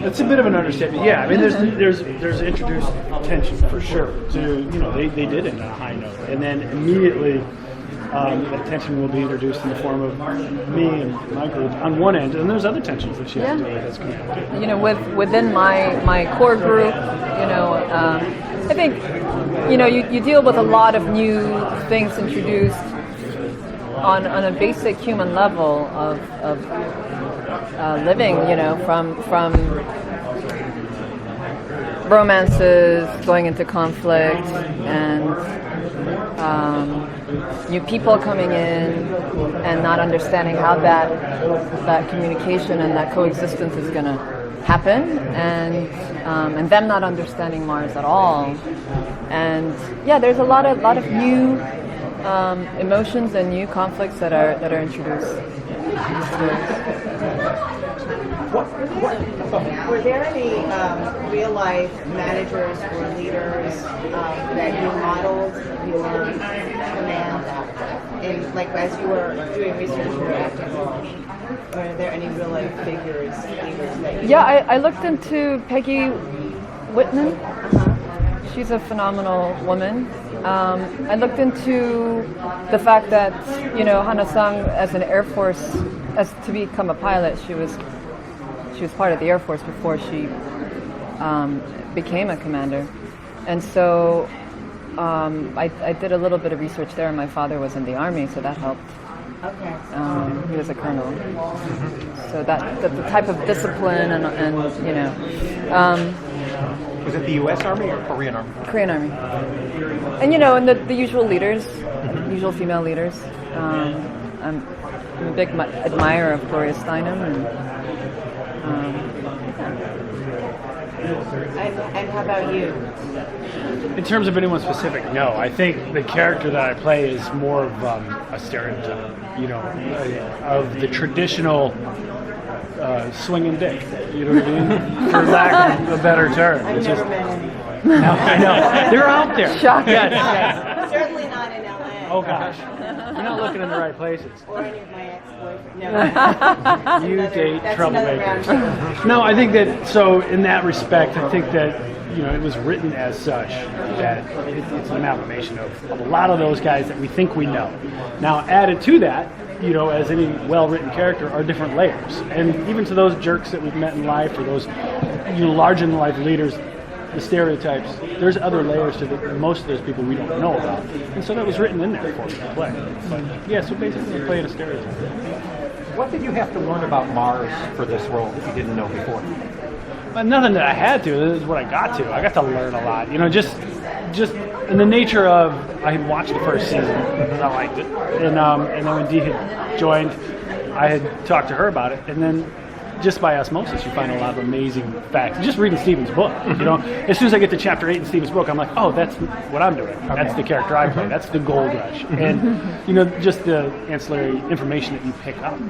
It's a bit of an understatement. Yeah, I mean, there's introduced tension for sure. To they did end on a high note, and then immediately that tension will be introduced in the form of me and my group on one end, and there's other tensions that she has to deal with as commander. Within my core group, I think you deal with a lot of new things introduced on a basic human level of living, from romances going into conflict and new people coming in and not understanding how that communication and that coexistence is going to happen, and them not understanding Mars at all. And yeah, there's a lot of new emotions and new conflicts that are introduced. Were there any real-life managers or leaders that you modeled your command after? And like as you were doing research for acting, were there any real-life figures, leaders that you? Yeah, I looked into Peggy Whitman. She's a phenomenal woman. I looked into the fact that Hana Sang, as an Air Force, as to become a pilot, she was part of the Air Force before she became a commander, and so I did a little bit of research there. And my father was in the Army, so that helped. Okay. He was a colonel, so that the type of discipline and was it the U.S. Army or Korean Army? Korean Army, and the usual leaders, usual female leaders. I'm a big admirer of Gloria Steinem And how about you? In terms of anyone specific, no. I think the character that I play is more of a stereotype, of the traditional swinging dick. You know what I mean? For lack of a better term. I've never met any. No, I know. They're out there. Shocking. Yes. Certainly not in LA. Oh gosh. You're not looking in the right places. Or any of my ex-boyfriends. No. You date troublemakers. troublemakers. No, I think that, so in that respect, I think that, it was written as such that it's an amalgamation of a lot of those guys that we think we know. Now, added to that, as any well-written character, are different layers. And even to those jerks that we've met in life, or those, larger-than-life leaders, the stereotypes, there's other layers to most of those people we don't know about. And so that was written in there for me to play. But yeah, so basically playing a stereotype. What did you have to learn about Mars for this role that you didn't know before? But nothing that I had to. This is what I got to. I got to learn a lot. Just in the nature of, I had watched the first season, and I liked it. And then when Dee had joined, I had talked to her about it. And then just by osmosis, you find a lot of amazing facts. Just reading Stephen's book, as soon as I get to chapter 8 in Stephen's book, I'm like, oh, that's what I'm doing. Okay. That's the character I play. That's the gold rush. And, just the ancillary information that you pick up.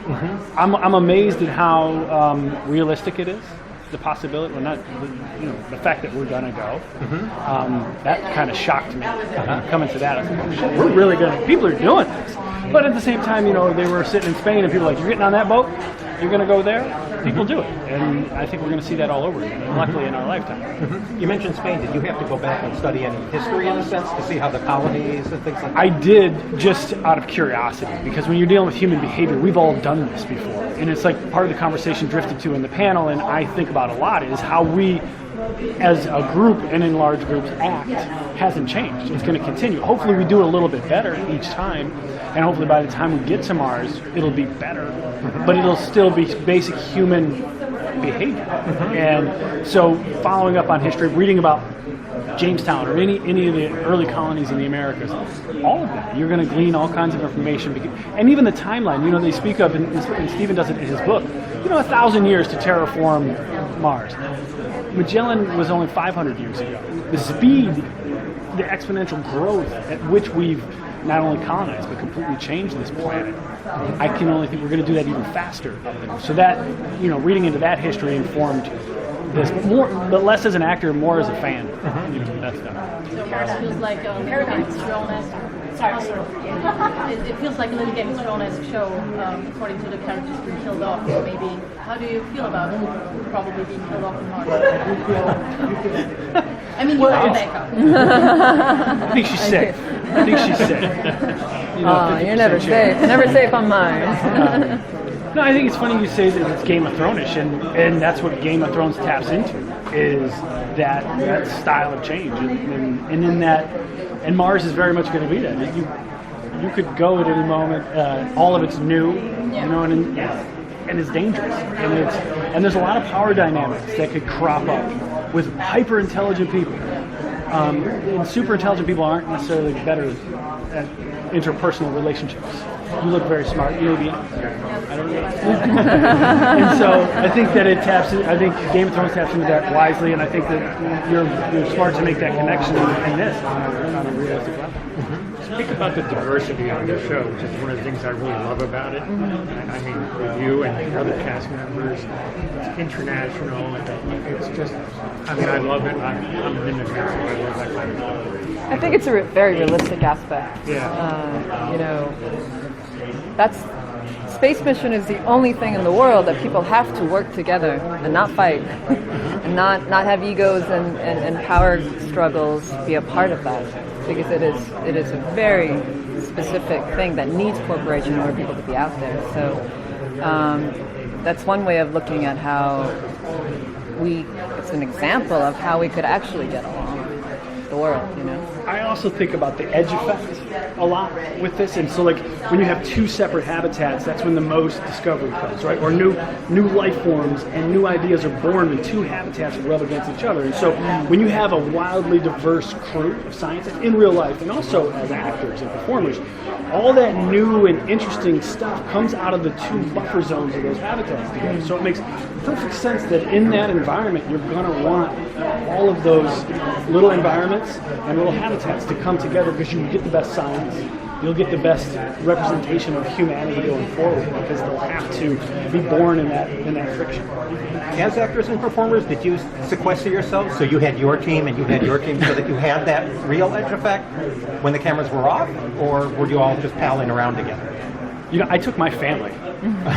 I'm amazed at how realistic it is. The possibility, the fact that we're gonna go, that kind of shocked me. Coming to that, I was like, oh shit, we're really gonna. People are doing this, but at the same time, they were sitting in Spain, and people were like, you're getting on that boat, you're gonna go there. People do it, and I think we're gonna see that all over again. Luckily, in our lifetime. You mentioned Spain. Did you have to go back and study any history in a sense to see how the colonies and things like that? I did, just out of curiosity, because when you're dealing with human behavior, we've all done this before, and it's like part of the conversation drifted to in the panel, and I think about a lot is how we, as a group and in large groups, act hasn't changed. It's going to continue. Hopefully we do it a little bit better each time, and hopefully by the time we get to Mars, it'll be better, but it'll still be basic human behavior. And so following up on history, reading about Jamestown or any of the early colonies in the Americas, all of that, you're going to glean all kinds of information. And even the timeline, they speak of, and Stephen does it in his book, 1,000 years to terraform Mars. Magellan was only 500 years ago. The speed, the exponential growth at which we've not only colonized but completely changed this planet, I can only think we're going to do that even faster. So that, reading into that history informed this more, but less as an actor, more as a fan. That's done. So Mars feels like paradise for all that. Sorry. It feels like a little Game of Thrones show, according to the characters being killed off. Maybe. How do you feel about probably being killed off in Mars? I mean, you have Rebecca. I think she's safe. I think she's safe. You're never safe. Never safe on Mars. No, I think it's funny you say that it's Game of Thrones-ish, and that's what Game of Thrones taps into, is that style of change. And in that, and Mars is very much going to be that. You could go at any moment, all of it's new, and it's dangerous. And there's a lot of power dynamics that could crop up with hyper-intelligent people. And super intelligent people aren't necessarily better at interpersonal relationships. You look very smart. You may be. I don't know. And so I think that it taps. I think Game of Thrones taps into that wisely, and I think that you're smart to make that connection in this on a realistic level. Speak about the diversity on the show, which is one of the things I really love about it. I mean, with you and the other cast members, it's international, and it's just, I mean, I love it. I'm in the mix, I love that kind of stuff. I think it's a very realistic aspect. Yeah. That's space mission is the only thing in the world that people have to work together and not fight, and not have egos and power struggles be a part of that, because it is a very specific thing that needs cooperation in order for people to be out there. So that's one way of looking at how it's an example of how we could actually get along the world, I also think about the edge effect a lot with this, and so like when you have two separate habitats, that's when the most discovery comes, right? Or new life forms and new ideas are born when two habitats rub against each other. And so when you have a wildly diverse crew of scientists in real life, and also as actors and performers, all that new and interesting stuff comes out of the two buffer zones of those habitats together. So it makes perfect sense that in that environment, you're going to want all of those little environments and little habitats to come together, because you get the best science, you'll get the best representation of humanity going forward, because they'll have to be born in that friction. As actors and performers, did you sequester yourselves so you had your team and you had your team so that you had that real edge effect when the cameras were off, or were you all just palling around together? I took my family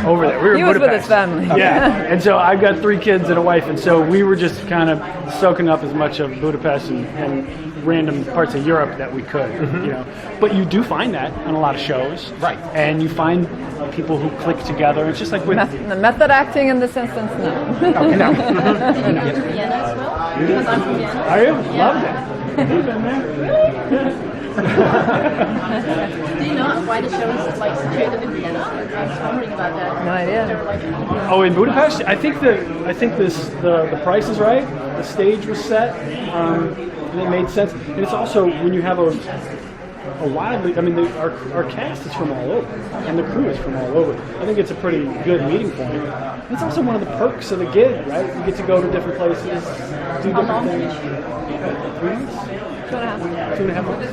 over there. We were He in was with Budapest. his family. Yeah, and so I've got 3 kids and a wife, and so we were just kind of soaking up as much of Budapest and random parts of Europe that we could, But you do find that on a lot of shows, Right? And you find people who click together. It's just like with Method acting in this instance, no. no. Vienna as well? Because I'm from Vienna. Are you? Loved it. You've been there. Do you know why the show is like situated in Vienna? I was wondering about that. No idea. There were, like, Oh, in Budapest, I think the price is right. The stage was set, and it made sense. And it's also when you have a wildly, our cast is from all over, and the crew is from all over. I think it's a pretty good meeting point. It's also one of the perks of the gig, right? You get to go to different places, do different things. 3 months? 2.5 months.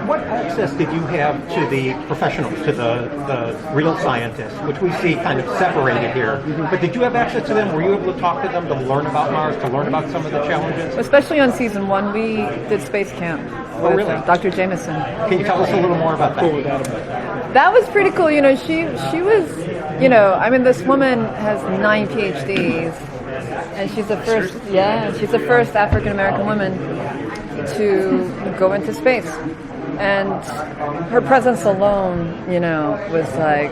What access did you have to the professionals, to the real scientists, which we see kind of separated here? But did you have access to them? Were you able to talk to them to learn about Mars, to learn about some of the challenges? Especially on season 1, we did space camp with really? Dr. Jameson. Can you tell us a little more about that? That was pretty cool. She was, this woman has 9 PhDs, and she's the first African American woman to go into space. And her presence alone, was like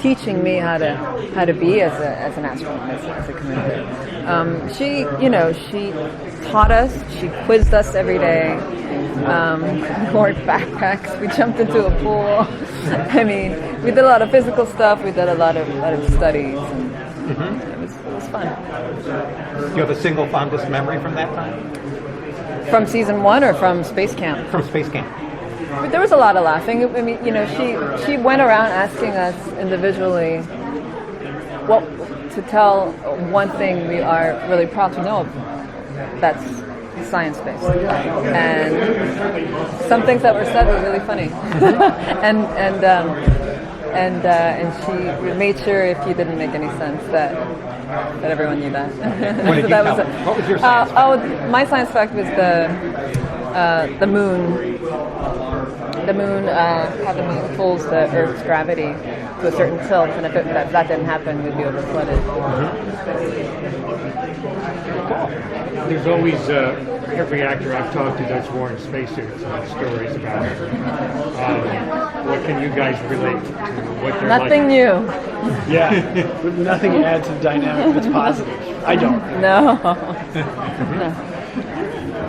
teaching me how to be as an astronaut, as a commander. She taught us. She quizzed us every day. We wore backpacks. We jumped into a pool. We did a lot of physical stuff. We did a lot of studies. And it was fun. Do you have a single fondest memory from that time? From season 1 or from space camp? From space camp. There was a lot of laughing. She went around asking us individually to tell one thing we are really proud to know. That's science-based. And some things that were said were really funny. and she made sure if you didn't make any sense that everyone knew that. What did you That tell was them? What was your science fact? my science fact was the moon. The moon, how the moon pulls the Earth's gravity to a certain tilt, and if that didn't happen, we'd be over flooded. There's always every actor I've talked to that's worn spacesuits and have stories about it. What can you guys relate to? What they're Nothing like? new. Yeah, but nothing adds to the dynamic that's positive. I don't. No.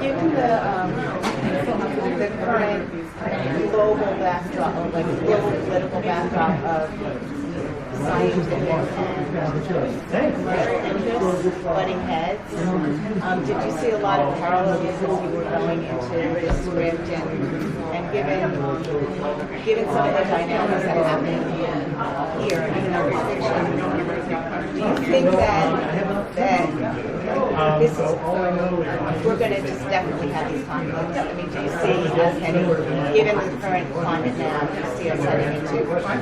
Given the current global backdrop, or like global political backdrop of scientific and commercial interests butting heads, did you see a lot of parallelisms as you were going into the script and given some of the dynamics that happen here in our fiction, do you think that this is we're going to just definitely have these conflicts? I mean, do you see us heading, given the current climate now, do you see us heading into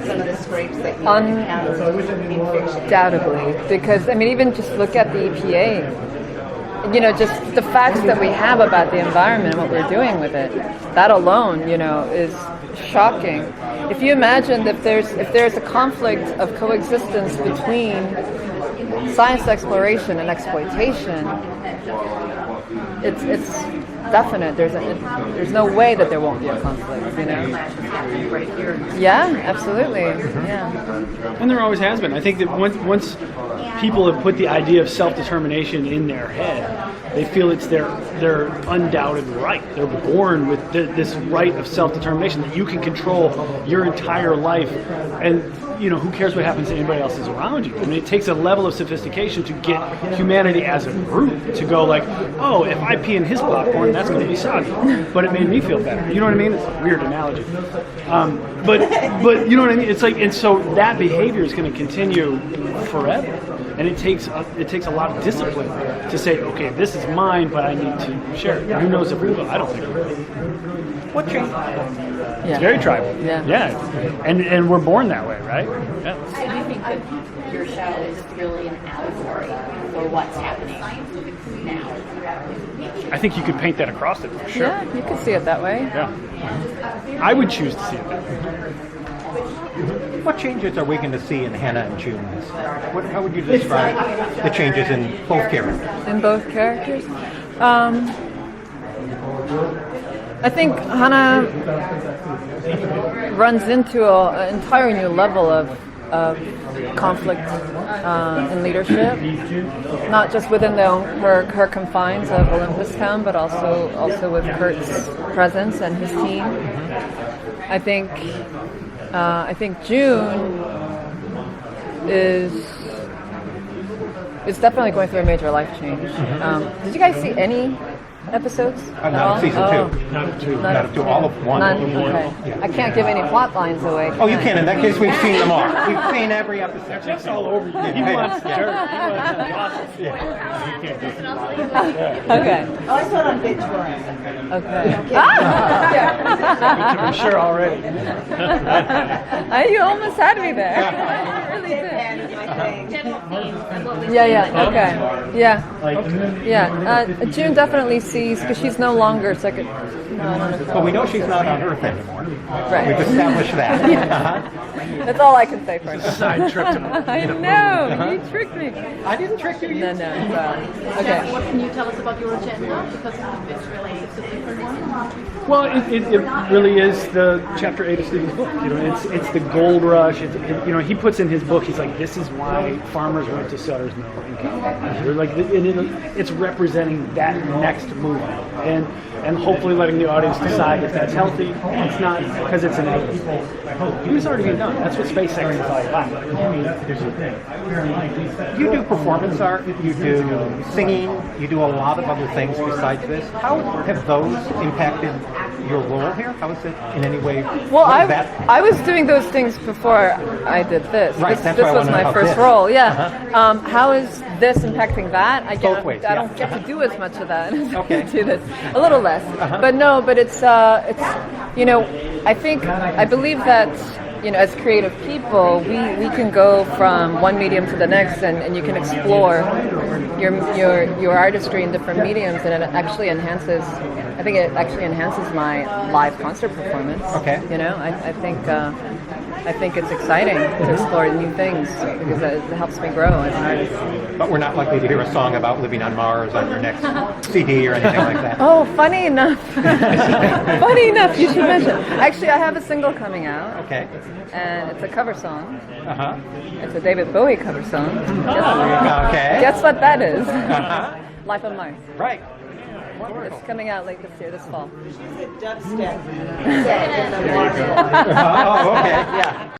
some of the scrapes that you encountered in fiction? Undoubtedly, because I mean, even just look at the EPA. You know, just the facts that we have about the environment and what we're doing with it. That alone, you know, is shocking. If you imagine that if there's a conflict of coexistence between science exploration and exploitation, it's definite. There's no way that there won't be a conflict, you know? Yeah, absolutely. Yeah. And there always has been. I think that once people have put the idea of self-determination in their head, they feel it's their undoubted right. They're born with this right of self-determination, that you can control your entire life, and you know, who cares what happens to anybody else is around you. I mean, it takes a level of sophistication to get humanity as a group to go like, oh, if I pee in his popcorn, that's going to be soggy, but it made me feel better. You know what I mean? It's a weird analogy, but you know what I mean. It's like, and so that behavior is going to continue forever, and it takes a lot of discipline to say, okay, this is mine, but I need to share it. Who knows if we will? I don't think we will. What changed? Yeah. It's very tribal. Yeah. And we're born that way, right? Yeah. I do think that your show is really an allegory for what's happening now. I think you could paint that across it for sure. Yeah, you can see it that way. Yeah. I would choose to see it that way. What changes are we going to see in Hana and Joon? How would you describe the changes in both characters? In both characters? I think Hana runs into an entirely new level of conflict in leadership, not just within her confines of Olympus Town, but also with Kurt's presence and his team. I think Joon is definitely going through a major life change. Did you guys see any episodes? Not of season 2. Not of 2. All of 1. None? Okay. Yeah. I can't give any plot lines away. Oh, you can. In that case, we've seen them all. We've seen every episode. Jeff's all over you. He wants dirt. He wants gossip. Okay. Oh, I saw it on BitTorrent. Okay. I'm sure already. You almost had me there. You really did. And I think Yeah. Okay. Yeah. Joon definitely sees, because she's no longer second. Well, we know she's not on Earth anymore. Right. We've established that. That's all I can say for now. Side trip to I know. You tricked me. I didn't trick you. No. Okay. What can you tell us about your agenda? Because it's really a different one. Well, it really is the chapter 8 of Stephen's book. You know, it's the gold rush. You know, he puts in his book. He's like, this is why farmers went to Sutter's Mill in California. They're like, it's representing that next movement, and hopefully letting the audience decide if that's healthy. It's not because it's innate. It's already been done. That's what SpaceX is all about. You do performance art, you do singing, you do a lot of other things besides this. How have those impacted your role here? How is it in any way? Well, I was doing those things before I did this. Right, This that's why I was wanna know my about first this. role. Yeah. How is this impacting that? Both ways, I yeah. don't get to do as much of that as Okay. I do this. A little less, but no. But it's you know, I believe that as creative people, we can go from one medium to the next, and you can explore your artistry in different mediums, and it actually enhances. I think it actually enhances my live concert performance. Okay. I think it's exciting to explore new things because it helps me grow as an artist. But we're not likely to hear a song about living on Mars on your next CD or anything like that. Oh, funny enough. Funny enough, you should mention. Actually, I have a single coming out. Okay. And it's a cover song. Uh-huh. It's a David Bowie cover song. Okay. Guess what that is? Uh-huh. Life on Mars. Right. It's coming out late this year, this fall. She's a dubstep set in the water. Oh, okay. Yeah.